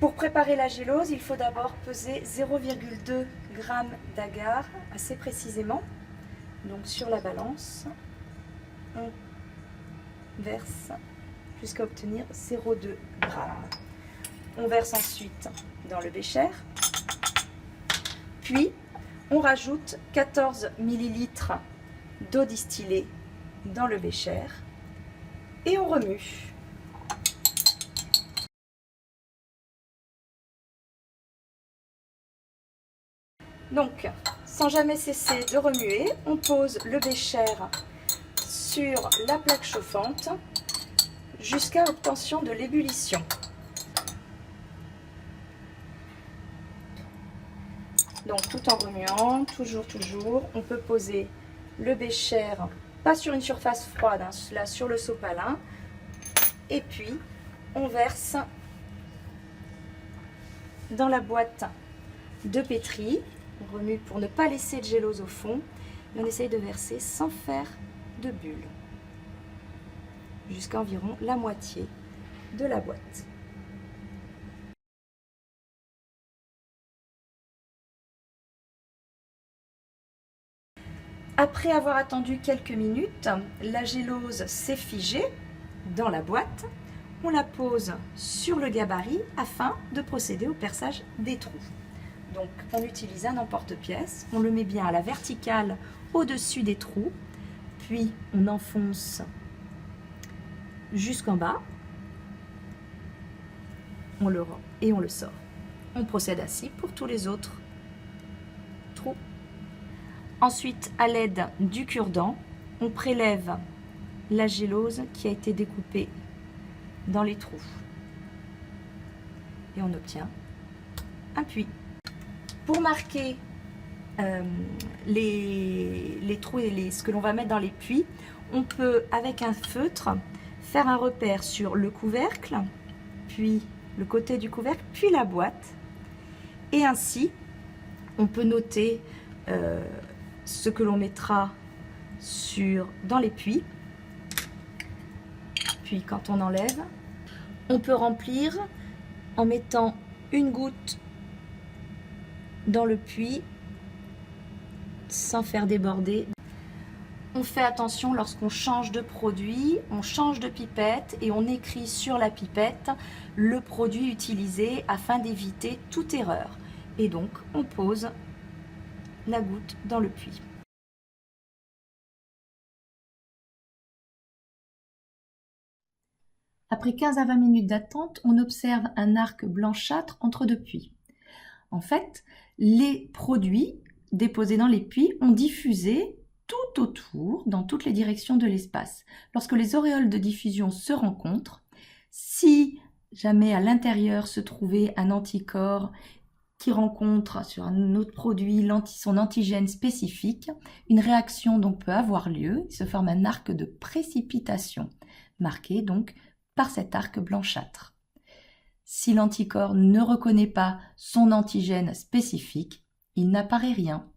Pour préparer la gélose, il faut d'abord peser 0,2 g d'agar assez précisément. Donc sur la balance, on verse jusqu'à obtenir 0,2 g. On verse ensuite dans le bécher, puis on rajoute 14 ml d'eau distillée dans le bécher et on remue. Donc, sans jamais cesser de remuer, on pose le bécher sur la plaque chauffante jusqu'à obtention de l'ébullition. Donc, tout en remuant, toujours, on peut poser le bécher, pas sur une surface froide, hein, là sur le sopalin, et puis on verse dans la boîte de pétri. On remue pour ne pas laisser de gélose au fond, et on essaye de verser sans faire de bulles, jusqu'à environ la moitié de la boîte. Après avoir attendu quelques minutes, la gélose s'est figée dans la boîte. On la pose sur le gabarit afin de procéder au perçage des trous. Donc on utilise un emporte-pièce, on le met bien à la verticale au-dessus des trous, puis on enfonce jusqu'en bas, on le rend et on le sort. On procède ainsi pour tous les autres trous. Ensuite, à l'aide du cure-dent, on prélève la gélose qui a été découpée dans les trous et on obtient un puits. Pour marquer les trous et ce que l'on va mettre dans les puits, on peut, avec un feutre, faire un repère sur le couvercle, puis le côté du couvercle, puis la boîte. Et ainsi, on peut noter ce que l'on mettra dans les puits. Puis quand on enlève, on peut remplir en mettant une goutte dans le puits sans faire déborder. On fait attention lorsqu'on change de produit, on change de pipette et on écrit sur la pipette le produit utilisé afin d'éviter toute erreur. Et donc on pose la goutte dans le puits. Après 15 à 20 minutes d'attente, on observe un arc blanchâtre entre deux puits. En fait, les produits déposés dans les puits ont diffusé tout autour, dans toutes les directions de l'espace. Lorsque les auréoles de diffusion se rencontrent, si jamais à l'intérieur se trouvait un anticorps qui rencontre sur un autre produit son antigène spécifique, une réaction donc peut avoir lieu. Il se forme un arc de précipitation, marqué donc par cet arc blanchâtre. Si l'anticorps ne reconnaît pas son antigène spécifique, il n'apparaît rien.